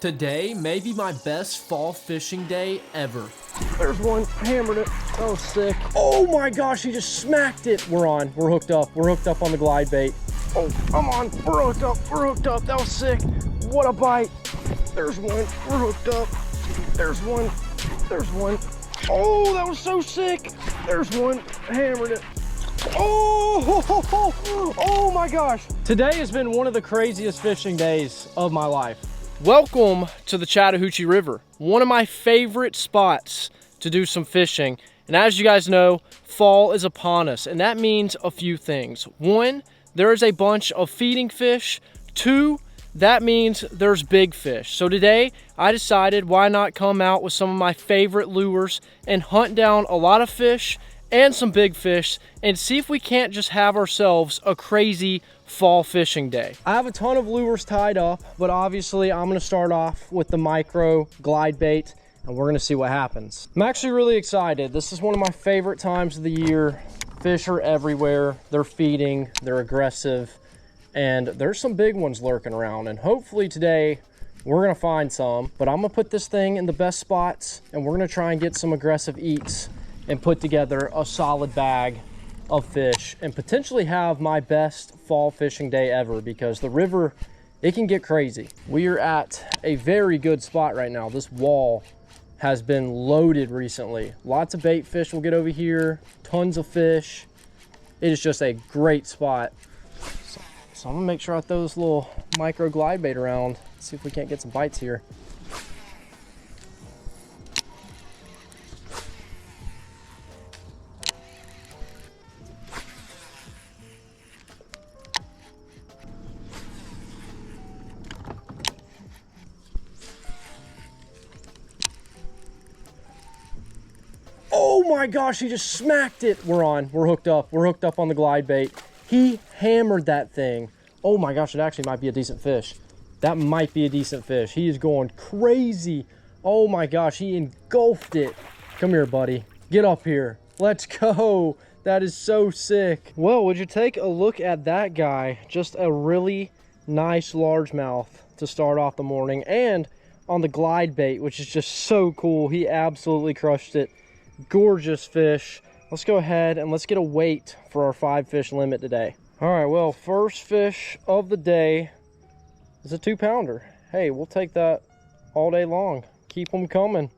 Today may be my best fall fishing day ever. There's one, hammered it. That was sick. Oh my gosh, he just smacked it. We're hooked up. We're hooked up on the glide bait. Oh, come on, we're hooked up. That was sick. What a bite. There's one, we're hooked up. There's one. Oh, that was so sick. There's one, hammered it. Oh my gosh. Today has been one of the craziest fishing days of my life. Welcome to the Chattahoochee River, one of my favorite spots to do some fishing. And as you guys know, fall is upon us, and that means a few things. One, there is a bunch of feeding fish. Two, that means there's big fish. So today, I decided why not come out with some of my favorite lures and hunt down a lot of fish and some big fish and see if we can't just have ourselves a crazy fall fishing day. I have a ton of lures tied up, but obviously I'm gonna start off with the micro glide bait and we're gonna see what happens. I'm actually really excited. This is one of my favorite times of the year. Fish are everywhere, they're feeding, they're aggressive, and there's some big ones lurking around, and hopefully today we're gonna find some. But I'm gonna put this thing in the best spots and we're gonna try and get some aggressive eats and put together a solid bag of fish and potentially have my best fall fishing day ever, because the river, it can get crazy. We are at a very good spot right now. This wall has been loaded recently. Lots of bait fish will get over here, tons of fish. It is just a great spot. So I'm gonna make sure I throw this little micro glide bait around, see if we can't get some bites here. Oh my gosh, he just smacked it. We're hooked up on the glide bait. He hammered that thing. Oh my gosh, it actually might be a decent fish. That might be a decent fish. He is going crazy. Oh my gosh, he engulfed it. Come here, buddy. Get up here. Let's go. That is so sick. Well, would you take a look at that guy? Just a really nice largemouth to start off the morning, and on the glide bait, which is just so cool. He absolutely crushed it. Gorgeous fish. Let's go ahead and let's get a weight for our 5 fish limit today. All right, well, first fish of the day is a 2-pounder. Hey, we'll take that all day long. Keep them coming.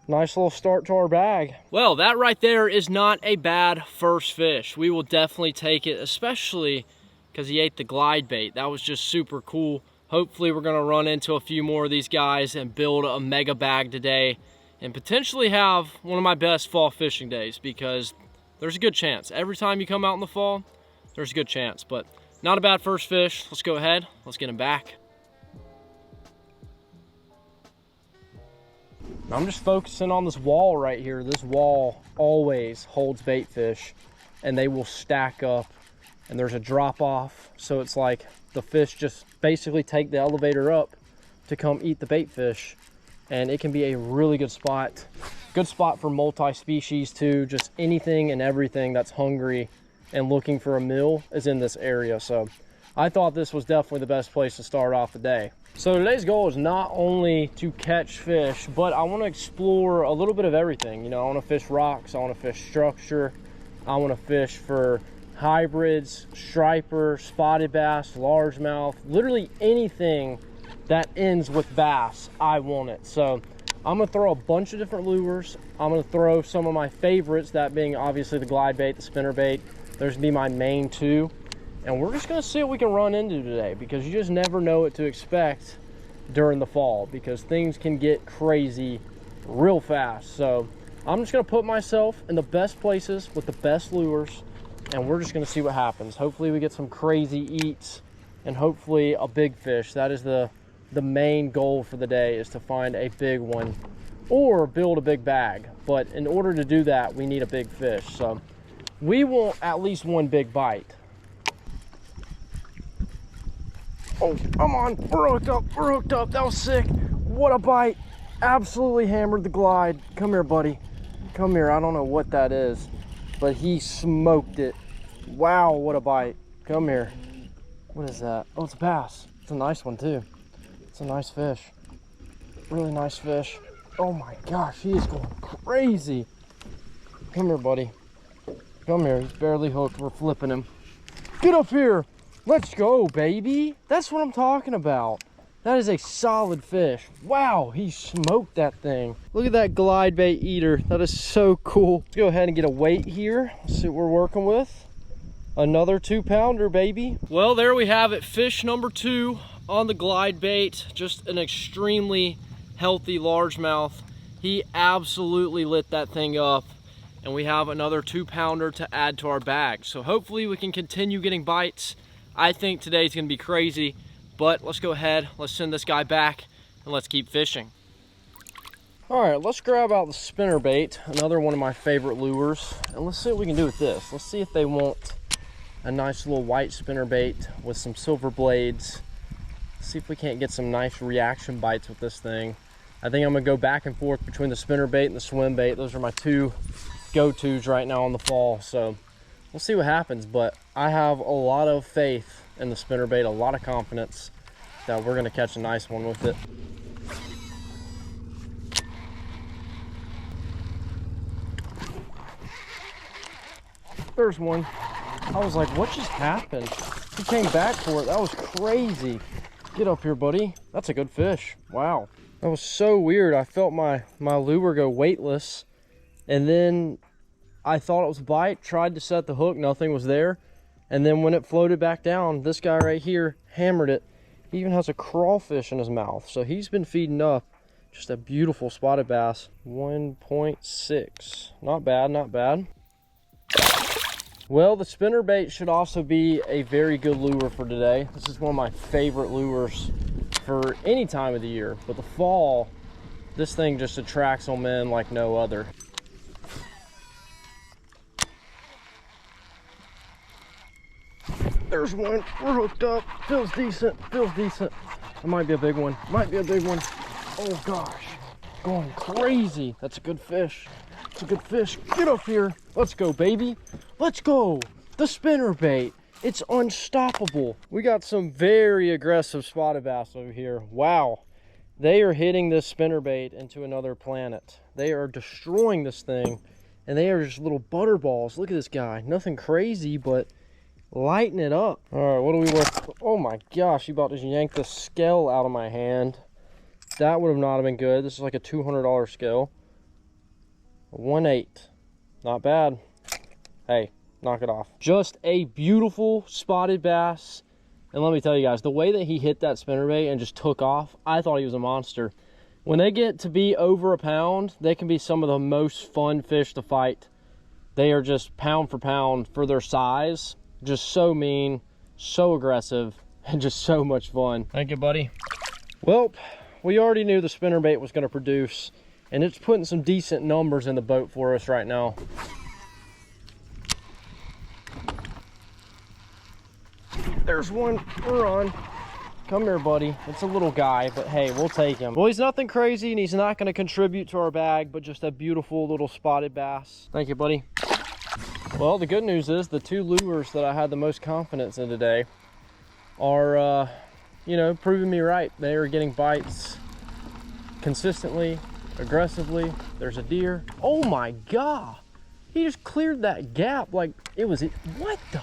Nice little start to our bag. Well, that right there is not a bad first fish. We will definitely take it, especially because he ate the glide bait. That was just super cool. Hopefully we're gonna run into a few more of these guys and build a mega bag today, and potentially have one of my best fall fishing days, because there's a good chance. Every time you come out in the fall, there's a good chance, but not a bad first fish. Let's go ahead, let's get him back. I'm just focusing on this wall right here. This wall always holds bait fish, and they will stack up, and there's a drop off. So it's like the fish just basically take the elevator up to come eat the bait fish. And it can be a really good spot. Good spot for multi-species too. Just anything and everything that's hungry and looking for a meal is in this area. So I thought this was definitely the best place to start off the day. So today's goal is not only to catch fish, but I want to explore a little bit of everything. You know, I want to fish rocks, I want to fish structure, I want to fish for hybrids, striper, spotted bass, largemouth, literally anything that ends with bass, I want it. So I'm gonna throw a bunch of different lures. I'm gonna throw some of my favorites, that being obviously the glide bait, the spinner bait. There's gonna be my main 2. And we're just gonna see what we can run into today, because you just never know what to expect during the fall, because things can get crazy real fast. So I'm just gonna put myself in the best places with the best lures, and we're just gonna see what happens. Hopefully we get some crazy eats, and hopefully a big fish. That is the main goal for the day, is to find a big one or build a big bag. But in order to do that, we need a big fish. So we want at least one big bite. Oh, come on, we're hooked up. That was sick. What a bite. Absolutely hammered the glide. Come here, buddy. Come here. I don't know what that is, but he smoked it. Wow, what a bite. Come here. What is that? Oh, it's a bass. It's a nice one too. It's a nice fish. Really nice fish. Oh my gosh, he is going crazy. Come here, buddy. Come here. He's barely hooked. We're flipping him. Get up here. Let's go, baby. That's what I'm talking about. That is a solid fish. Wow, he smoked that thing. Look at that glide bait eater. That is so cool. Let's go ahead and get a weight here. Let's see what we're working with. Another 2-pounder, baby. Well, there we have it. Fish number 2 on the glide bait. Just an extremely healthy largemouth. He absolutely lit that thing up. And we have another 2-pounder to add to our bag. So hopefully we can continue getting bites. I think today's gonna be crazy. But let's go ahead, let's send this guy back, and let's keep fishing. All right, let's grab out the spinnerbait, another one of my favorite lures, and let's see what we can do with this. Let's see if they want a nice little white spinnerbait with some silver blades. Let's see if we can't get some nice reaction bites with this thing. I think I'm gonna go back and forth between the spinnerbait and the swim bait. Those are my 2 go-tos right now in the fall, so we'll see what happens, but I have a lot of faith in the spinnerbait, a lot of confidence that we're gonna catch a nice one with it. There's one. I was like, what just happened? He came back for it. That was crazy. Get up here, buddy. That's a good fish. Wow. That was so weird. I felt my lure go weightless, and then I thought it was a bite, tried to set the hook, nothing was there. And then when it floated back down, this guy right here hammered it. He even has a crawfish in his mouth. So he's been feeding up. Just a beautiful spotted bass. 1.6. Not bad, not bad. Well, the spinnerbait should also be a very good lure for today. This is one of my favorite lures for any time of the year. But the fall, this thing just attracts on men like no other. There's one. We're hooked up. Feels decent. Feels decent. It might be a big one. Might be a big one. Oh gosh. Going crazy. That's a good fish. It's a good fish. Get up here. Let's go, baby. Let's go. The spinnerbait. It's unstoppable. We got some very aggressive spotted bass over here. Wow. They are hitting this spinnerbait into another planet. They are destroying this thing. And they are just little butterballs. Look at this guy. Nothing crazy, but lighten it up. All right, what do we work? Oh my gosh, you about to yank the scale out of my hand. That would have not have been good. This is like a $200 scale. 1.8. Not bad. Hey, knock it off. Just a beautiful spotted bass. And let me tell you guys, the way that he hit that spinnerbait and just took off, I thought he was a monster. When they get to be over a pound, they can be some of the most fun fish to fight. They are just pound for pound for their size. Just so mean, so aggressive, and just so much fun. Thank you, buddy. Well, we already knew the spinnerbait was going to produce, and it's putting some decent numbers in the boat for us right now. There's one. We're on. Come here, buddy. It's a little guy, but hey, we'll take him. Well, he's nothing crazy, and he's not going to contribute to our bag, but just a beautiful little spotted bass. Thank you, buddy. Well, the good news is the 2 lures that I had the most confidence in today are, you know, proving me right. They are getting bites consistently, aggressively. There's a deer. Oh my God. He just cleared that gap like it was it. What the?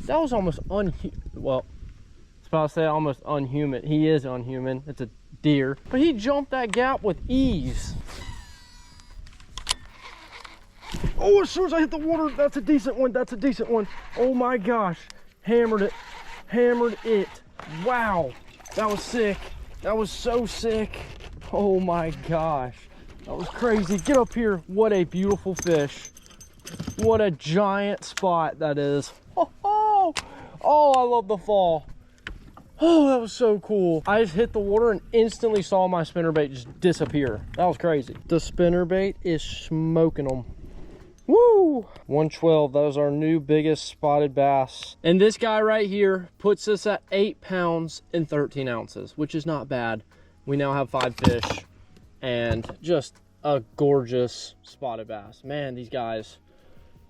That was almost well, I was about to say almost unhuman. He is unhuman. It's a deer. But he jumped that gap with ease. Oh, as soon as I hit the water, that's a decent one. That's a decent one. Oh my gosh. Hammered it. Hammered it. Wow. That was sick. That was so sick. Oh my gosh. That was crazy. Get up here. What a beautiful fish. What a giant spot that is. Oh, I love the fall. Oh, that was so cool. I just hit the water and instantly saw my spinnerbait just disappear. That was crazy. The spinnerbait is smoking them. Woo! 112, that was our new biggest spotted bass. And this guy right here puts us at 8 pounds and 13 ounces, which is not bad. We now have 5 fish and just a gorgeous spotted bass. Man, these guys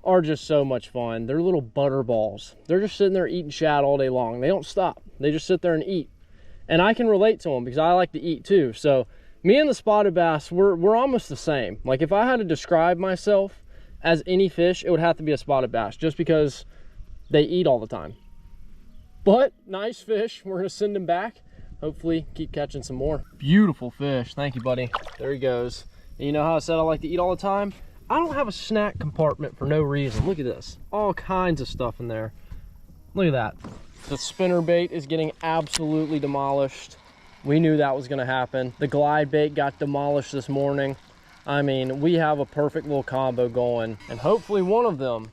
are just so much fun. They're little butter balls. They're just sitting there eating shad all day long. They don't stop. They just sit there and eat. And I can relate to them because I like to eat too. So Me and the spotted bass, we're almost the same. Like if I had to describe myself as any fish, it would have to be a spotted bass, just because they eat all the time. But nice fish. We're gonna send him back. Hopefully keep catching some more. Beautiful fish. Thank you, buddy. There he goes. And you know how I said I like to eat all the time? I don't have a snack compartment for no reason. Look at this. All kinds of stuff in there. Look at that. The spinner bait is getting absolutely demolished. We knew that was gonna happen. The glide bait got demolished this morning. I mean, we have a perfect little combo going, and hopefully one of them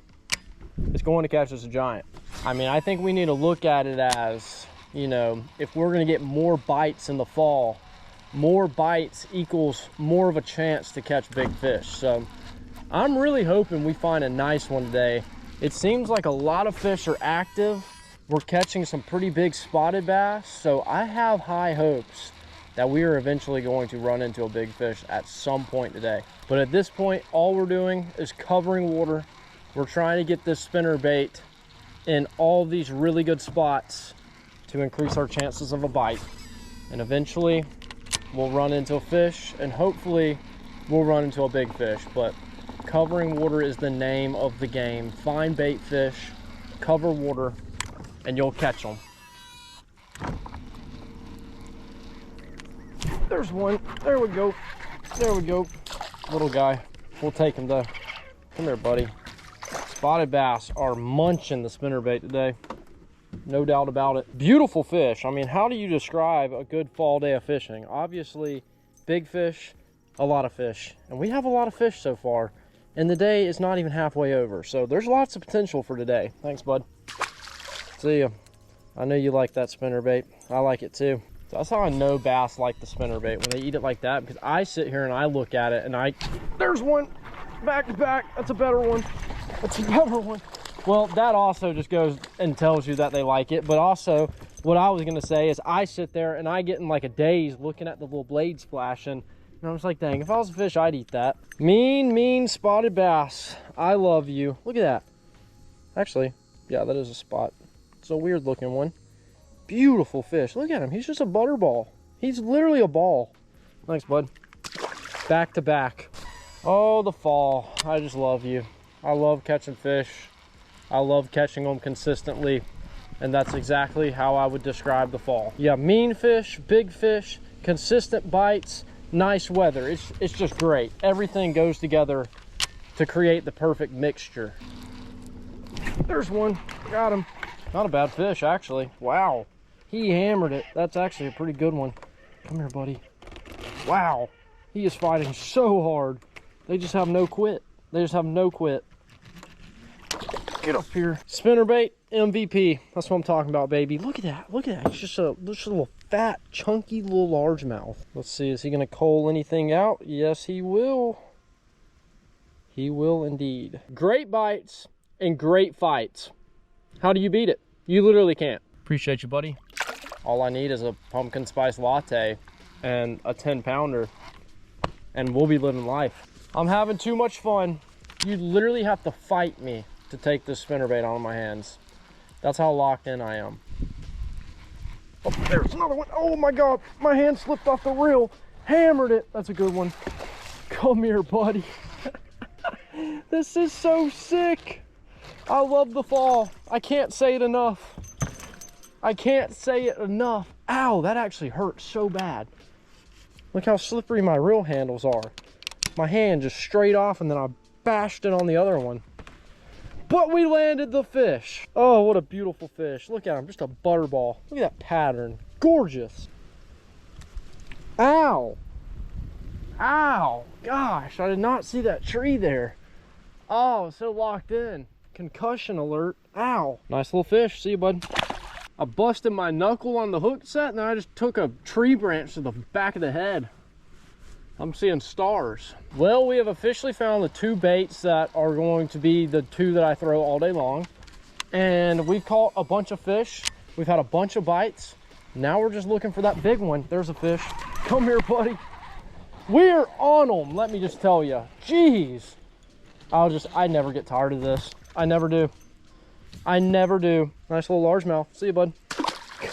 is going to catch us a giant. I mean, I think we need to look at it as, you know, if we're gonna get more bites in the fall, more bites equals more of a chance to catch big fish. So I'm really hoping we find a nice one today. It seems like a lot of fish are active. We're catching some pretty big spotted bass, so I have high hopes that we are eventually going to run into a big fish at some point today. But at this point, all we're doing is covering water. We're trying to get this spinner bait in all these really good spots to increase our chances of a bite. And eventually we'll run into a fish, and hopefully we'll run into a big fish. But covering water is the name of the game. Find bait fish, cover water, and you'll catch them. There's one. There we go. There we go. Little guy. We'll take him though. Come here, buddy. Spotted bass are munching the spinnerbait today. No doubt about it. Beautiful fish. I mean, how do you describe a good fall day of fishing? Obviously, big fish, a lot of fish. And we have a lot of fish so far. And the day is not even halfway over. So there's lots of potential for today. Thanks, bud. See ya. I know you like that spinnerbait. I like it too. So that's how I know bass like the spinnerbait, when they eat it like that, because I sit here and I look at it and there's one back to back. That's a better one. That's a better one. Well, that also just goes and tells you that they like it. But also, what I was gonna say is I sit there and I get in like a daze looking at the little blade splashing. And I was like, dang, if I was a fish, I'd eat that. Mean spotted bass. I love you. Look at that. Actually, yeah, that is a spot. It's a weird looking one. Beautiful fish. Look at him. He's just a butterball. He's literally a ball. Thanks, bud. Back to back. Oh, the fall. I just love you. I love catching fish. I love catching them consistently. And that's exactly how I would describe the fall. Yeah, mean fish, big fish, consistent bites, nice weather. It's just great. Everything goes together to create the perfect mixture. There's one. Got him. Not a bad fish, actually. Wow. He hammered it. That's actually a pretty good one. Come here, buddy. Wow. He is fighting so hard. They just have no quit. They just have no quit. Get up here. Spinnerbait MVP. That's what I'm talking about, baby. Look at that. Look at that. He's just a little fat, chunky little largemouth. Let's see. Is he going to cull anything out? Yes, he will. He will indeed. Great bites and great fights. How do you beat it? You literally can't. Appreciate you, buddy. All I need is a pumpkin spice latte and a 10-pounder, and we'll be living life. I'm having too much fun. You literally have to fight me to take this spinnerbait out of my hands. That's how locked in I am. Oh, there's another one. Oh my God, my hand slipped off the reel. Hammered it. That's a good one. Come here, buddy. This is so sick. I love the fall. I can't say it enough. I can't say it enough. Ow, that actually hurts so bad. Look how slippery my reel handles are. My hand just straight off, and then I bashed it on the other one. But we landed the fish. Oh, what a beautiful fish. Look at him, just a butterball. Look at that pattern. Gorgeous. Ow. Ow. Gosh, I did not see that tree there. Oh, so locked in. Concussion alert. Ow. Nice little fish. See you, bud. I busted my knuckle on the hook set, and then I just took a tree branch to the back of the head. I'm seeing stars. Well, we have officially found the two baits that are going to be the two that I throw all day long. And we've caught a bunch of fish. We've had a bunch of bites. Now we're just looking for that big one. There's a fish. Come here, buddy. We're on them, let me just tell you. Jeez. I never get tired of this. I never do. I never do. Nice little largemouth. See you, bud.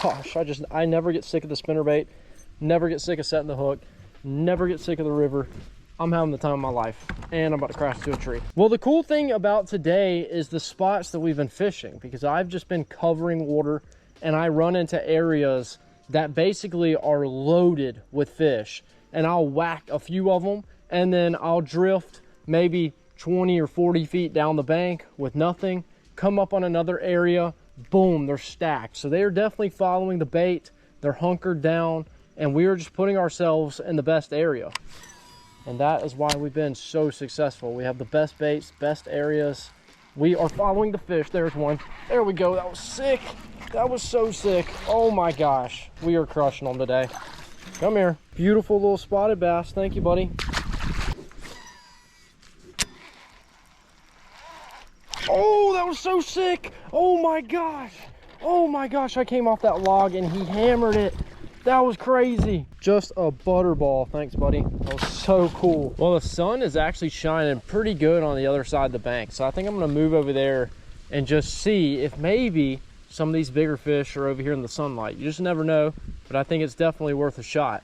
Gosh, I never get sick of the spinnerbait. Never get sick of setting the hook. Never get sick of the river. I'm having the time of my life, and I'm about to crash into a tree. Well, the cool thing about today is the spots that we've been fishing, because I've just been covering water and I run into areas that basically are loaded with fish, and I'll whack a few of them and then I'll drift maybe 20 or 40 feet down the bank with nothing, come up on another area, boom, they're stacked. So they are definitely following the bait. They're hunkered down, and we are just putting ourselves in the best area. And that is why we've been so successful. We have the best baits, best areas. We are following the fish. There's one. There we go. That was sick. That was so sick. Oh my gosh. We are crushing them today. Come here. Beautiful little spotted bass. Thank you, buddy. Oh, that was so sick. Oh my gosh. Oh my gosh. I came off that log and he hammered it. That was crazy. Just a butterball. Thanks, buddy. That was so cool. Well, the sun is actually shining pretty good on the other side of the bank. So I think I'm gonna move over there and just see if maybe some of these bigger fish are over here in the sunlight. You just never know, but I think it's definitely worth a shot.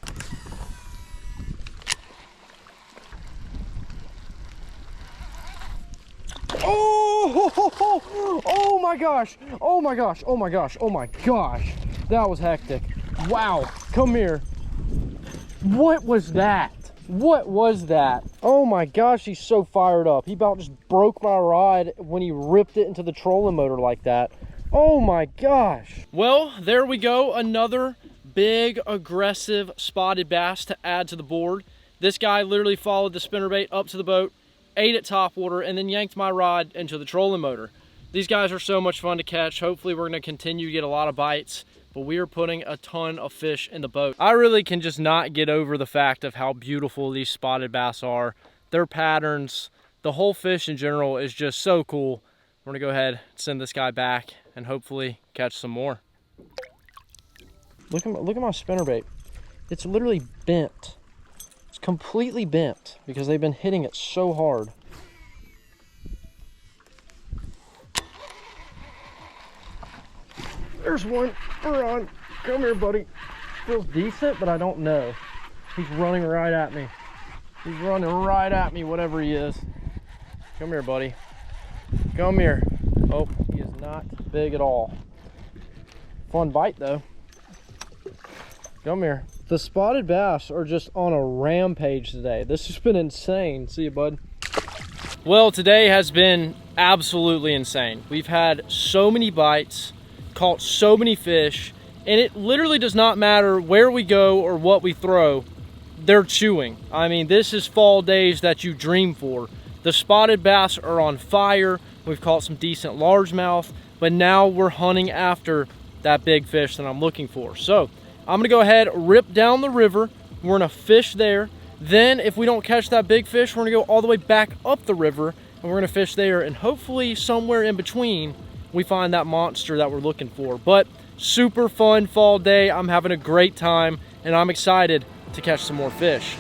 Oh my gosh. Oh my gosh. Oh my gosh. Oh my gosh. That was hectic. Wow, come here. What was that? What was that? Oh my gosh, he's so fired up. He about just broke my rod when he ripped it into the trolling motor like that. Oh my gosh. Well, there we go. Another big, aggressive spotted bass to add to the board. This guy literally followed the spinnerbait up to the boat, ate at topwater, and then yanked my rod into the trolling motor. These guys are so much fun to catch. Hopefully we're gonna continue to get a lot of bites, but we are putting a ton of fish in the boat. I really can just not get over the fact of how beautiful these spotted bass are. Their patterns, the whole fish in general is just so cool. We're gonna go ahead and send this guy back and hopefully catch some more. Look at my spinnerbait. It's literally bent. It's completely bent because they've been hitting it so hard. There's one. We're on. Come here, buddy. Feels decent, but I don't know. He's running right at me. He's running right at me, whatever he is. Come here, buddy. Come here. Oh, he is not big at all. Fun bite, though. Come here. The spotted bass are just on a rampage today. This has been insane. See you, bud. Well, today has been absolutely insane. We've had so many bites, caught so many fish, and it literally does not matter where we go or what we throw, they're chewing. I mean, this is fall days that you dream for. The spotted bass are on fire. We've caught some decent largemouth, but now we're hunting after that big fish that I'm looking for. So I'm gonna go ahead, rip down the river. We're gonna fish there. Then if we don't catch that big fish, we're gonna go all the way back up the river and we're gonna fish there, and hopefully somewhere in between we find that monster that we're looking for. But super fun fall day. I'm having a great time and I'm excited to catch some more fish.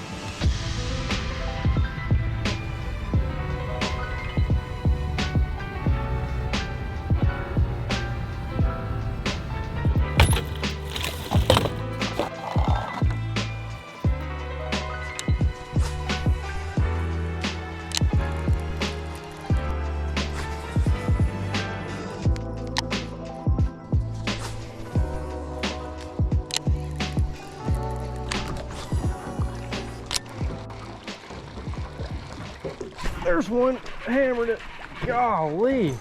There's one, hammered it. Golly.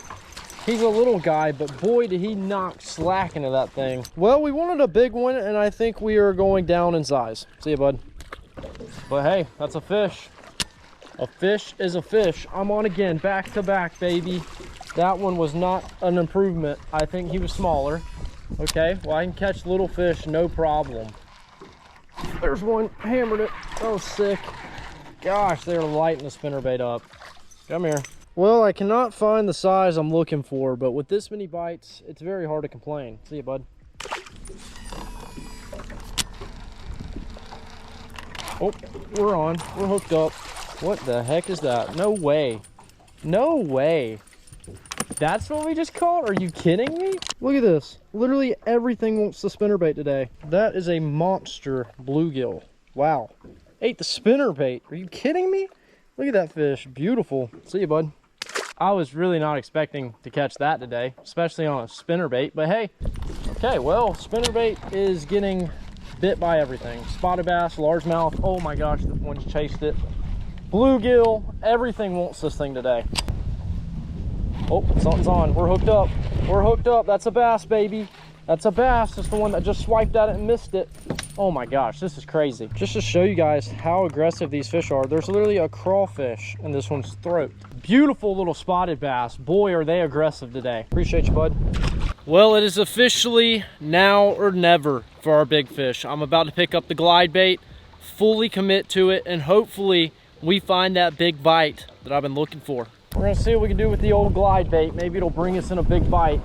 He's a little guy, but boy, did he knock slack into that thing. Well, we wanted a big one, and I think we are going down in size. See you, bud. But hey, that's a fish. A fish is a fish. I'm on again, back to back, baby. That one was not an improvement. I think he was smaller. Okay, well, I can catch little fish, no problem. There's one, hammered it. That was sick. Gosh, they're lighting the spinnerbait up. Come here. Well, I cannot find the size I'm looking for, but with this many bites, it's very hard to complain. See you, bud. Oh, we're on. We're hooked up. What the heck is that? No way. No way. That's what we just caught? Are you kidding me? Look at this. Literally everything wants the spinnerbait today. That is a monster bluegill. Wow. Ate the spinner bait. Are you kidding me? Look at that fish. Beautiful. See you, bud. I was really not expecting to catch that today, especially on a spinner bait, but hey. Okay, well, spinner bait is getting bit by everything. Spotted bass, largemouth. Oh my gosh, the ones chased it. Bluegill, everything wants this thing today. Oh, something's on. We're hooked up. We're hooked up. That's a bass, baby. That's a bass. That's the one that just swiped at it and missed it. Oh my gosh, this is crazy. Just to show you guys how aggressive these fish are, there's literally a crawfish in this one's throat. Beautiful little spotted bass. Boy, are they aggressive today. Appreciate you, bud. Well, it is officially now or never for our big fish. I'm about to pick up the glide bait, fully commit to it, and hopefully we find that big bite that I've been looking for. We're gonna see what we can do with the old glide bait. Maybe it'll bring us in a big bite.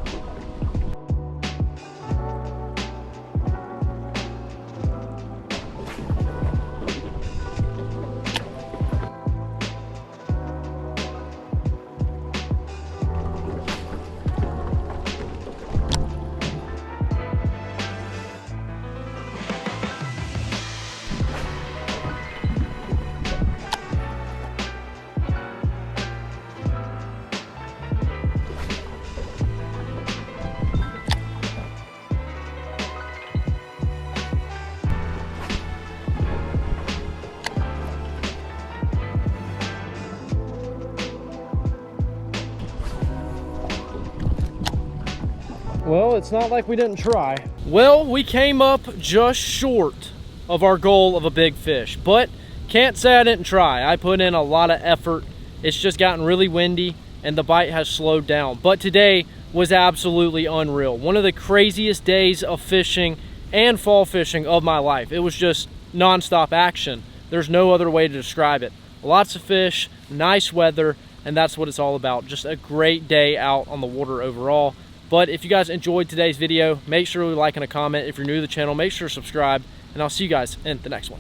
Well, it's not like we didn't try. Well, we came up just short of our goal of a big fish, but can't say I didn't try. I put in a lot of effort. It's just gotten really windy and the bite has slowed down. But today was absolutely unreal. One of the craziest days of fishing and fall fishing of my life. It was just nonstop action. There's no other way to describe it. Lots of fish, nice weather, and that's what it's all about. Just a great day out on the water overall. But if you guys enjoyed today's video, make sure to like and a comment. If you're new to the channel, make sure to subscribe, and I'll see you guys in the next one.